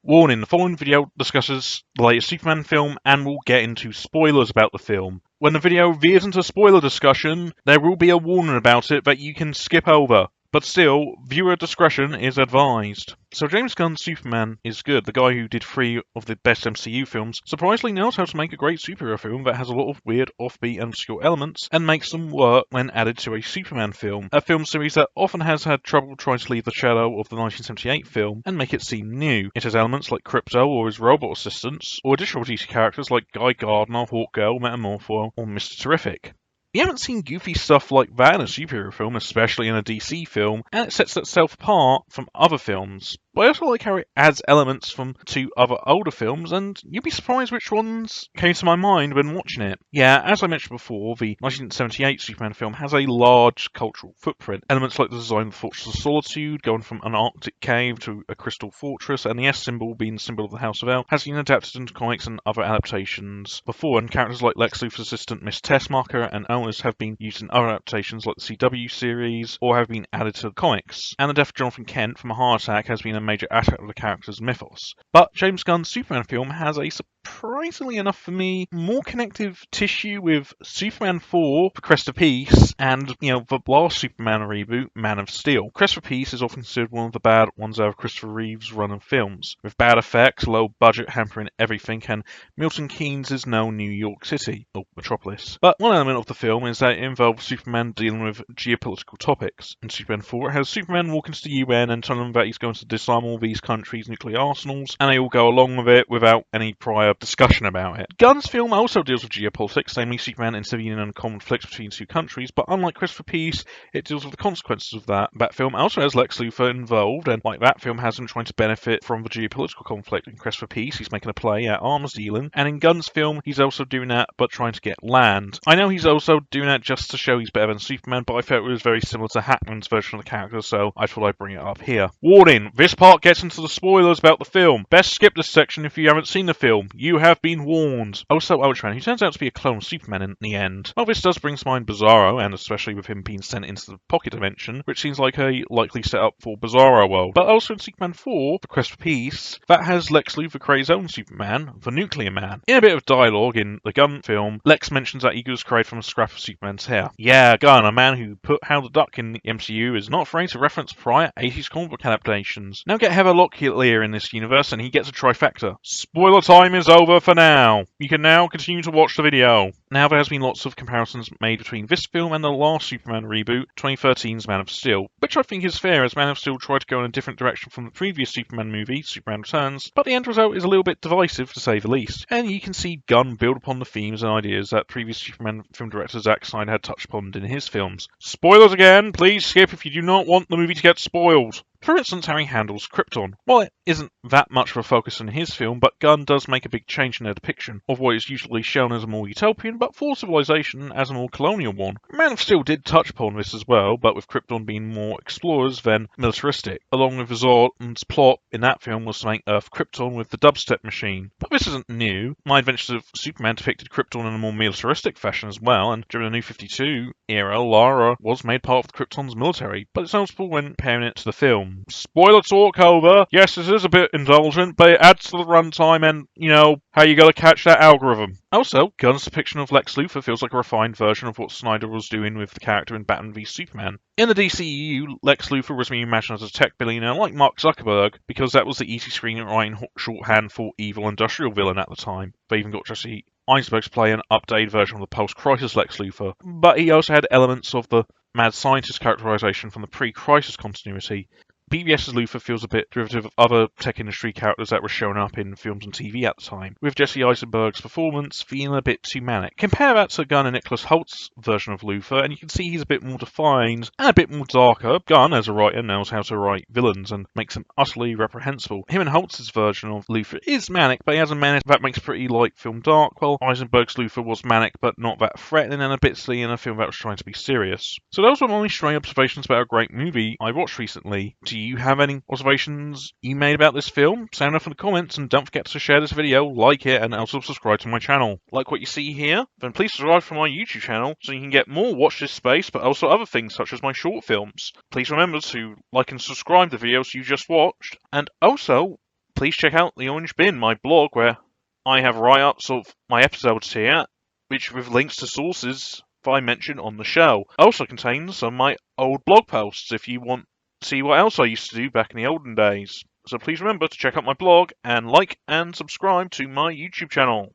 Warning, the following video discusses the latest Superman film and will get into spoilers about the film. When the video veers into spoiler discussion, there will be a warning about it that you can skip over. But still, viewer discretion is advised. So James Gunn's Superman is good. The guy who did 3 of the best MCU films surprisingly knows how to make a great superhero film that has a lot of weird, offbeat and obscure elements and makes them work when added to a Superman film. A film series that often has had trouble trying to leave the shadow of the 1978 film and make it seem new. It has elements like Krypto or his robot assistants, or additional DC characters like Guy Gardner, Hawkgirl, Metamorpho, or Mr. Terrific. You haven't seen goofy stuff like that in a superhero film, especially in a DC film, and it sets itself apart from other films. But I also like how it adds elements from 2 other older films, and you'd be surprised which ones came to my mind when watching it. Yeah, as I mentioned before, the 1978 Superman film has a large cultural footprint. Elements like the design of the Fortress of Solitude, going from an Arctic cave to a crystal fortress, and the S symbol being the symbol of the House of El, has been adapted into comics and other adaptations before, and characters like Lex Luthor's assistant Miss Tessmacher and others have been used in other adaptations like the CW series, or have been added to the comics. And the death of Jonathan Kent from a heart attack has been a major aspect of the character's mythos. But James Gunn's Superman film has a surprisingly enough for me, more connective tissue with Superman 4, The Crest of Peace, and, the last Superman reboot, Man of Steel. Crest of Peace is often considered one of the bad ones out of Christopher Reeve's run of films, with bad effects, low budget hampering everything, and Milton Keynes' no New York City, or Metropolis. But one element of the film is that it involves Superman dealing with geopolitical topics. In Superman 4, it has Superman walking to the UN and telling them that he's going to disarm all these countries' nuclear arsenals, and they all go along with it without any prior discussion about it. Gunn's film also deals with geopolitics, namely Superman intervening in conflicts between 2 countries, but unlike Crest of Peace, it deals with the consequences of that. That film also has Lex Luthor involved, and like that film has him trying to benefit from the geopolitical conflict. In Crest of Peace, he's making a play at arms dealing, and in Gunn's film, he's also doing that, but trying to get land. I know he's also doing that just to show he's better than Superman, but I felt it was very similar to Hackman's version of the character, so I thought I'd bring it up here. Warning, this part gets into the spoilers about the film. Best skip this section if you haven't seen the film. You have been warned. Also, Ultraman, who turns out to be a clone of Superman in the end. Well, this does bring to mind Bizarro, and especially with him being sent into the pocket dimension, which seems like a likely setup for Bizarro world. But also in Superman 4, The Quest for Peace, that has Lex Luthor create his own Superman, the Nuclear Man. In a bit of dialogue in the Gunn film, Lex mentions that he was created from a scrap of Superman's hair. Yeah, Gunn, a man who put Howard the Duck in the MCU, is not afraid to reference prior 80s comic book adaptations. Now get Heather Locklear in this universe and he gets a trifecta. Spoiler time is over for now. You can now continue to watch the video. Now there has been lots of comparisons made between this film and the last Superman reboot, 2013's Man of Steel, which I think is fair as Man of Steel tried to go in a different direction from the previous Superman movie, Superman Returns, but the end result is a little bit divisive to say the least. And you can see Gunn build upon the themes and ideas that previous Superman film director Zack Snyder had touched upon in his films. Spoilers again, please skip if you do not want the movie to get spoiled. For instance, how he handles Krypton. While it isn't that much of a focus in his film, but Gunn does make a big change in their depiction of what is usually shown as a more utopian but full civilization as a more colonial one. Man of Steel did touch upon this as well, but with Krypton being more explorers than militaristic. Along with Zordon's plot in that film was to make Earth Krypton with the dubstep machine. But this isn't new. My Adventures of Superman depicted Krypton in a more militaristic fashion as well, and during the New 52 era, Lara was made part of Krypton's military, but it's noticeable when comparing it to the film. Spoiler talk over. Yes, this is a bit indulgent, but it adds to the runtime and, how you gotta catch that algorithm. Also, Gunn's depiction of Lex Luthor feels like a refined version of what Snyder was doing with the character in Batman v Superman. In the DCEU, Lex Luthor was being imagined as a tech billionaire like Mark Zuckerberg, because that was the easy screenwriting shorthand for evil industrial villain at the time. They even got Jesse Eisenberg to play an updated version of the post-crisis Lex Luthor, but he also had elements of the mad scientist characterization from the pre-crisis continuity. BVS's Luthor feels a bit derivative of other tech industry characters that were showing up in films and TV at the time, with Jesse Eisenberg's performance feeling a bit too manic. Compare that to Gunn and Nicholas Holt's version of Luthor, and you can see he's a bit more defined and a bit more darker. Gunn, as a writer, knows how to write villains and makes them utterly reprehensible. Him and Holtz's version of Luthor is manic, but he has a manic that makes pretty light film dark, while Eisenberg's Luthor was manic but not that threatening and a bit silly in a film that was trying to be serious. So those were my stray observations about a great movie I watched recently. Do you have any observations you made about this film? Sound off in the comments, and don't forget to share this video, like it, and also subscribe to my channel. Like what you see here? Then please subscribe to my YouTube channel so you can get more Watch This Space, but also other things such as my short films. Please remember to like and subscribe to the videos you just watched, and also please check out The Orange Bin, my blog, where I have write-ups of my episodes here, which with links to sources that I mention on the show. It also contains some of my old blog posts if you want to see what else I used to do back in the olden days. So please remember to check out my blog and like and subscribe to my YouTube channel.